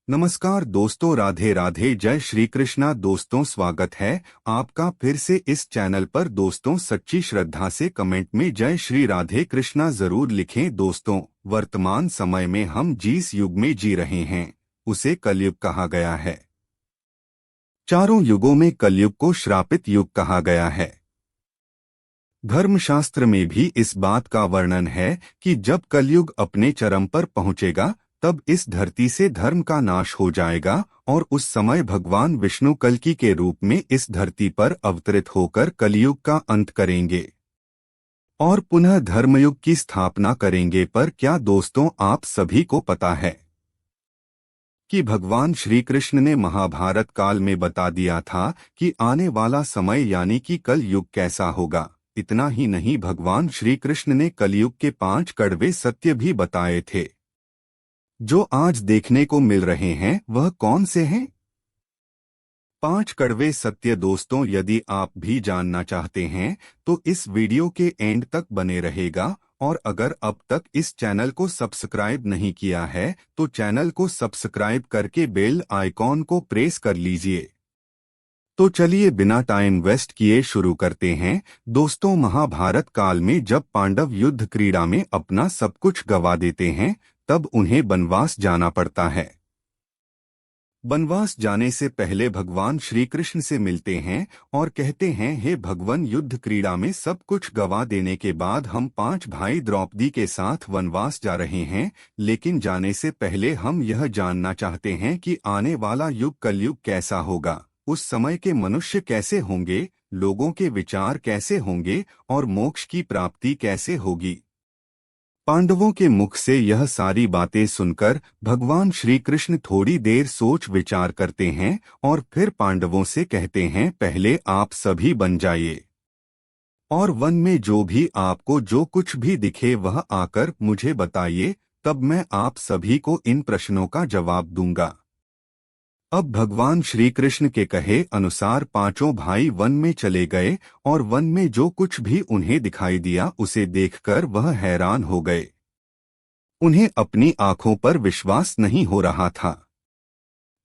नमस्कार दोस्तों, राधे राधे, जय श्री कृष्णा। दोस्तों, स्वागत है आपका फिर से इस चैनल पर। दोस्तों, सच्ची श्रद्धा से कमेंट में जय श्री राधे कृष्णा जरूर लिखें। दोस्तों, वर्तमान समय में हम जिस युग में जी रहे हैं उसे कलयुग कहा गया है। चारों युगों में कलयुग को श्रापित युग कहा गया है। धर्मशास्त्र में भी इस बात का वर्णन है कि जब कलयुग अपने चरम पर पहुंचेगा तब इस धरती से धर्म का नाश हो जाएगा और उस समय भगवान विष्णु कल्कि के रूप में इस धरती पर अवतरित होकर कलयुग का अंत करेंगे और पुनः धर्मयुग की स्थापना करेंगे। पर क्या दोस्तों, आप सभी को पता है कि भगवान श्री कृष्ण ने महाभारत काल में बता दिया था कि आने वाला समय यानी कि कल युग कैसा होगा। इतना ही नहीं, भगवान श्री कृष्ण ने कलयुग के 5 कड़वे सत्य भी बताए थे। जो आज देखने को मिल रहे हैं वह कौन से हैं? 5 कड़वे सत्य। दोस्तों, यदि आप भी जानना चाहते हैं तो इस वीडियो के एंड तक बने रहेगा। और अगर अब तक इस चैनल को सब्सक्राइब नहीं किया है तो चैनल को सब्सक्राइब करके बेल आइकॉन को प्रेस कर लीजिए। तो चलिए बिना टाइम वेस्ट किए शुरू करते हैं। दोस्तों, महाभारत काल में जब पांडव युद्ध क्रीड़ा में अपना सब कुछ गंवा देते हैं तब उन्हें बनवास जाना पड़ता है। बनवास जाने से पहले भगवान श्री कृष्ण से मिलते हैं और कहते हैं, हे भगवान, युद्ध क्रीड़ा में सब कुछ गंवा देने के बाद हम 5 भाई द्रौपदी के साथ वनवास जा रहे हैं। लेकिन जाने से पहले हम यह जानना चाहते हैं कि आने वाला युग कलयुग कैसा होगा। उस समय के मनुष्य कैसे होंगे, लोगों के विचार कैसे होंगे और मोक्ष की प्राप्ति कैसे होगी। पांडवों के मुख से यह सारी बातें सुनकर भगवान श्री कृष्ण थोड़ी देर सोच विचार करते हैं और फिर पांडवों से कहते हैं, पहले आप सभी बन जाइए और वन में जो भी आपको जो कुछ भी दिखे वह आकर मुझे बताइए, तब मैं आप सभी को इन प्रश्नों का जवाब दूंगा। अब भगवान श्री कृष्ण के कहे अनुसार 5 भाई वन में चले गए और वन में जो कुछ भी उन्हें दिखाई दिया उसे देखकर वह हैरान हो गए। उन्हें अपनी आंखों पर विश्वास नहीं हो रहा था।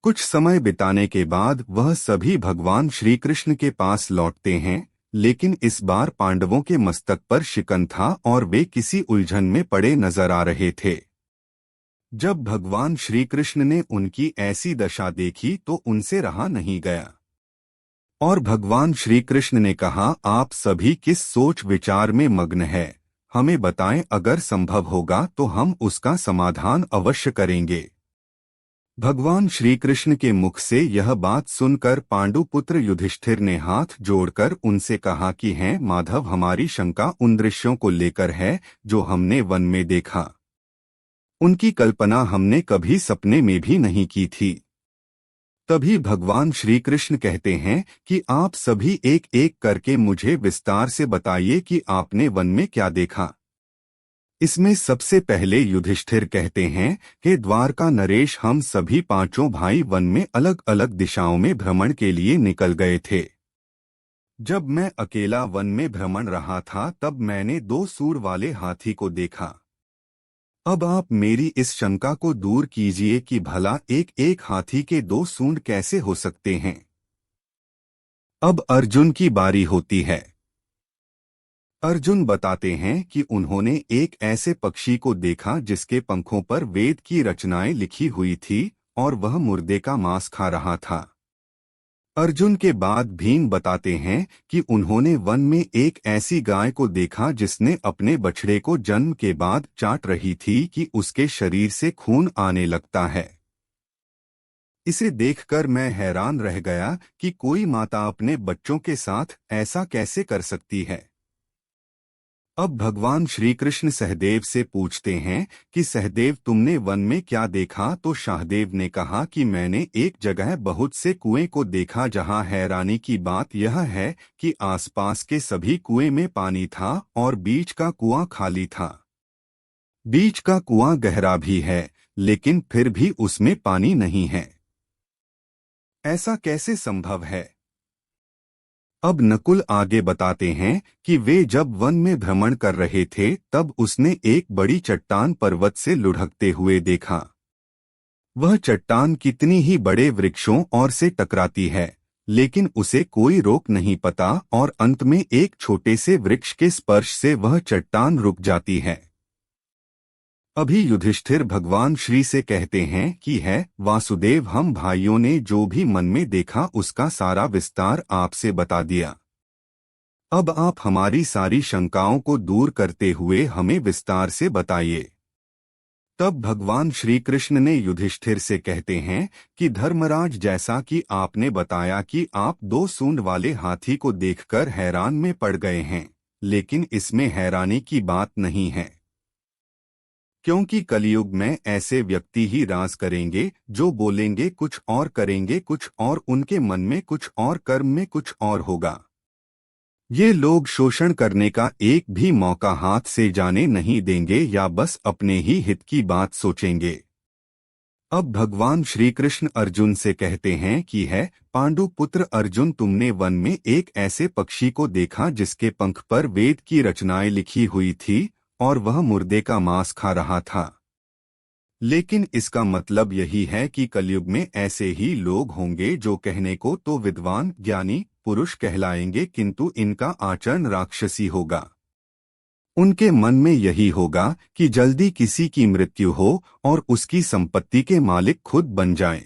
कुछ समय बिताने के बाद वह सभी भगवान श्री कृष्ण के पास लौटते हैं, लेकिन इस बार पांडवों के मस्तक पर शिकन था और वे किसी उलझन में पड़े नजर आ रहे थे। जब भगवान श्री कृष्ण ने उनकी ऐसी दशा देखी तो उनसे रहा नहीं गया और भगवान श्री कृष्ण ने कहा, आप सभी किस सोच विचार में मग्न है, हमें बताएं, अगर संभव होगा तो हम उसका समाधान अवश्य करेंगे। भगवान श्री कृष्ण के मुख से यह बात सुनकर पांडुपुत्र युधिष्ठिर ने हाथ जोड़कर उनसे कहा कि हैं माधव, हमारी शंका उन दृश्यों को लेकर है जो हमने वन में देखा। उनकी कल्पना हमने कभी सपने में भी नहीं की थी। तभी भगवान श्री कृष्ण कहते हैं कि आप सभी एक एक करके मुझे विस्तार से बताइए कि आपने वन में क्या देखा। इसमें सबसे पहले युधिष्ठिर कहते हैं, हे द्वारका नरेश, हम सभी 5 भाई वन में अलग अलग दिशाओं में भ्रमण के लिए निकल गए थे। जब मैं अकेला वन में भ्रमण रहा था तब मैंने 2 सूंड वाले हाथी को देखा। अब आप मेरी इस शंका को दूर कीजिए कि भला एक एक हाथी के 2 सूंड कैसे हो सकते हैं। अब अर्जुन की बारी होती है। अर्जुन बताते हैं कि उन्होंने एक ऐसे पक्षी को देखा जिसके पंखों पर वेद की रचनाएं लिखी हुई थी और वह मुर्दे का मांस खा रहा था। अर्जुन के बाद भीम बताते हैं कि उन्होंने वन में एक ऐसी गाय को देखा जिसने अपने बछड़े को जन्म के बाद चाट रही थी कि उसके शरीर से खून आने लगता है। इसे देखकर मैं हैरान रह गया कि कोई माता अपने बच्चों के साथ ऐसा कैसे कर सकती है। अब भगवान श्री कृष्ण सहदेव से पूछते हैं कि सहदेव, तुमने वन में क्या देखा। तो शाहदेव ने कहा कि मैंने एक जगह बहुत से कुएं को देखा जहां हैरानी की बात यह है कि आसपास के सभी कुएं में पानी था और बीच का कुआं खाली था। बीच का कुआं गहरा भी है लेकिन फिर भी उसमें पानी नहीं है। ऐसा कैसे संभव है? अब नकुल आगे बताते हैं कि वे जब वन में भ्रमण कर रहे थे तब उसने एक बड़ी चट्टान पर्वत से लुढ़कते हुए देखा। वह चट्टान कितनी ही बड़े वृक्षों और से टकराती है, लेकिन उसे कोई रोक नहीं पाता और अंत में एक छोटे से वृक्ष के स्पर्श से वह चट्टान रुक जाती है। अभी युधिष्ठिर भगवान श्री से कहते हैं कि है वासुदेव, हम भाइयों ने जो भी मन में देखा उसका सारा विस्तार आपसे बता दिया। अब आप हमारी सारी शंकाओं को दूर करते हुए हमें विस्तार से बताइए। तब भगवान श्री कृष्ण ने युधिष्ठिर से कहते हैं कि धर्मराज, जैसा कि आपने बताया कि आप 2 सूंड वाले हाथी को देखकर हैरान में पड़ गए हैं, लेकिन इसमें हैरानी की बात नहीं है, क्योंकि कलयुग में ऐसे व्यक्ति ही राज करेंगे जो बोलेंगे कुछ और करेंगे कुछ और, उनके मन में कुछ और, कर्म में कुछ और होगा। ये लोग शोषण करने का एक भी मौका हाथ से जाने नहीं देंगे या बस अपने ही हित की बात सोचेंगे। अब भगवान श्री कृष्ण अर्जुन से कहते हैं कि है पांडु पुत्र अर्जुन, तुमने वन में एक ऐसे पक्षी को देखा जिसके पंख पर वेद की रचनाएं लिखी हुई थी और वह मुर्दे का मांस खा रहा था। लेकिन इसका मतलब यही है कि कलयुग में ऐसे ही लोग होंगे जो कहने को तो विद्वान ज्ञानी पुरुष कहलाएंगे, किंतु इनका आचरण राक्षसी होगा। उनके मन में यही होगा कि जल्दी किसी की मृत्यु हो और उसकी संपत्ति के मालिक खुद बन जाएं।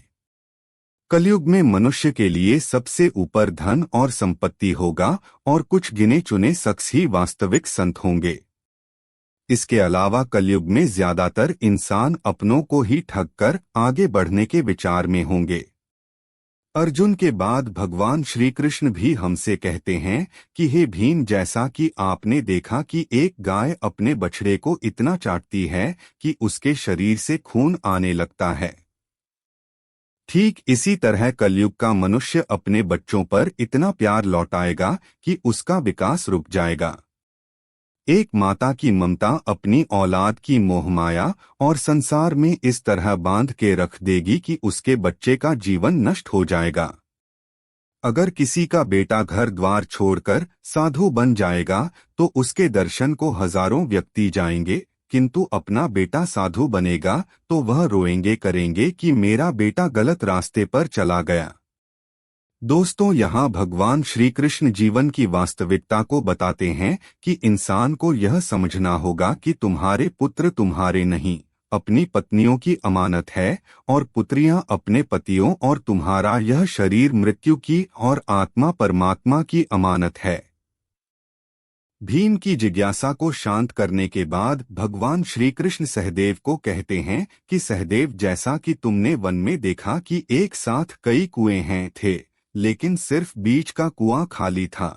कलयुग में मनुष्य के लिए सबसे ऊपर धन और संपत्ति होगा और कुछ गिने चुने शख्स ही वास्तविक संत होंगे। इसके अलावा कलयुग में ज्यादातर इंसान अपनों को ही ठग कर आगे बढ़ने के विचार में होंगे। अर्जुन के बाद भगवान श्री कृष्ण भी हमसे कहते हैं कि हे भीम, जैसा कि आपने देखा कि एक गाय अपने बछड़े को इतना चाटती है कि उसके शरीर से खून आने लगता है, ठीक इसी तरह कलयुग का मनुष्य अपने बच्चों पर इतना प्यार लौटाएगा कि उसका विकास रुक जाएगा। एक माता की ममता अपनी औलाद की मोहमाया और संसार में इस तरह बांध के रख देगी कि उसके बच्चे का जीवन नष्ट हो जाएगा। अगर किसी का बेटा घर द्वार छोड़कर साधु बन जाएगा तो उसके दर्शन को हजारों व्यक्ति जाएंगे, किंतु अपना बेटा साधु बनेगा तो वह रोएंगे करेंगे कि मेरा बेटा गलत रास्ते पर चला गया। दोस्तों, यहाँ भगवान श्री कृष्ण जीवन की वास्तविकता को बताते हैं कि इंसान को यह समझना होगा कि तुम्हारे पुत्र तुम्हारे नहीं, अपनी पत्नियों की अमानत है और पुत्रियां अपने पतियों, और तुम्हारा यह शरीर मृत्यु की और आत्मा परमात्मा की अमानत है। भीम की जिज्ञासा को शांत करने के बाद भगवान श्री कृष्ण सहदेव को कहते हैं कि सहदेव, जैसा कि तुमने वन में देखा कि एक साथ कई कुएं हैं थे, लेकिन सिर्फ बीच का कुआं खाली था।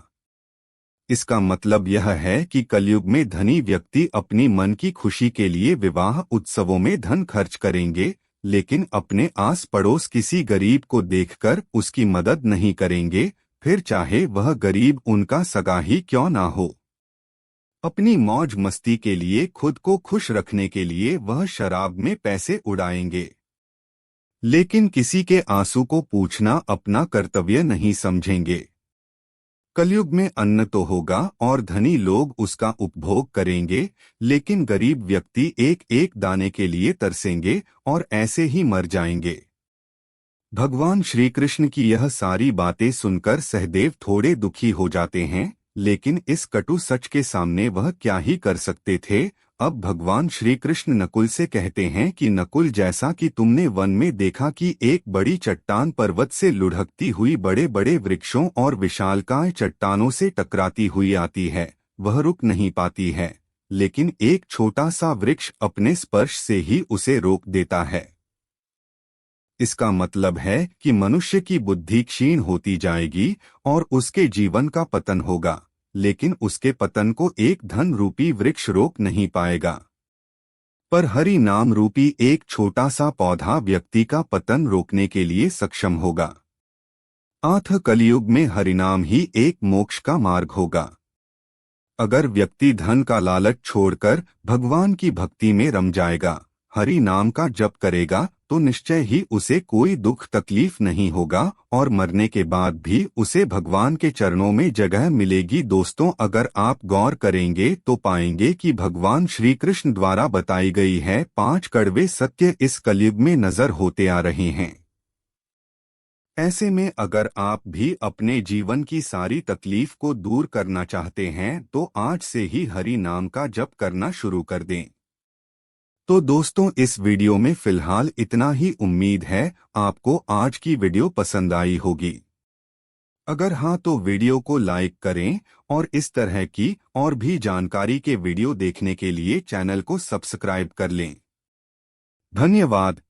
इसका मतलब यह है कि कलयुग में धनी व्यक्ति अपनी मन की खुशी के लिए विवाह उत्सवों में धन खर्च करेंगे, लेकिन अपने आस पड़ोस किसी गरीब को देखकर उसकी मदद नहीं करेंगे, फिर चाहे वह गरीब उनका सगा ही क्यों ना हो। अपनी मौज मस्ती के लिए, खुद को खुश रखने के लिए वह शराब में पैसे उड़ाएंगे, लेकिन किसी के आंसू को पूछना अपना कर्तव्य नहीं समझेंगे। कलयुग में अन्न तो होगा और धनी लोग उसका उपभोग करेंगे, लेकिन गरीब व्यक्ति एक एक दाने के लिए तरसेंगे और ऐसे ही मर जाएंगे। भगवान श्री कृष्ण की यह सारी बातें सुनकर सहदेव थोड़े दुखी हो जाते हैं, लेकिन इस कटु सच के सामने वह क्या ही कर सकते थे। अब भगवान श्री कृष्ण नकुल से कहते हैं कि नकुल, जैसा कि तुमने वन में देखा कि एक बड़ी चट्टान पर्वत से लुढ़कती हुई बड़े बड़े वृक्षों और विशालकाय चट्टानों से टकराती हुई आती है, वह रुक नहीं पाती है, लेकिन एक छोटा सा वृक्ष अपने स्पर्श से ही उसे रोक देता है। इसका मतलब है कि मनुष्य की बुद्धि क्षीण होती जाएगी और उसके जीवन का पतन होगा, लेकिन उसके पतन को एक धन रूपी वृक्ष रोक नहीं पाएगा। पर हरि नाम रूपी एक छोटा सा पौधा व्यक्ति का पतन रोकने के लिए सक्षम होगा। आठ कलयुग में हरिनाम ही एक मोक्ष का मार्ग होगा। अगर व्यक्ति धन का लालच छोड़कर भगवान की भक्ति में रम जाएगा, हरि नाम का जप करेगा तो निश्चय ही उसे कोई दुख तकलीफ नहीं होगा और मरने के बाद भी उसे भगवान के चरणों में जगह मिलेगी। दोस्तों, अगर आप गौर करेंगे तो पाएंगे कि भगवान श्री कृष्ण द्वारा बताई गई है 5 कड़वे सत्य इस कलयुग में नजर होते आ रहे हैं। ऐसे में अगर आप भी अपने जीवन की सारी तकलीफ को दूर करना चाहते हैं तो आज से ही हरि नाम का जप करना शुरू कर दें। तो दोस्तों, इस वीडियो में फिलहाल इतना ही। उम्मीद है आपको आज की वीडियो पसंद आई होगी। अगर हाँ तो वीडियो को लाइक करें और इस तरह की और भी जानकारी के वीडियो देखने के लिए चैनल को सब्सक्राइब कर लें। धन्यवाद।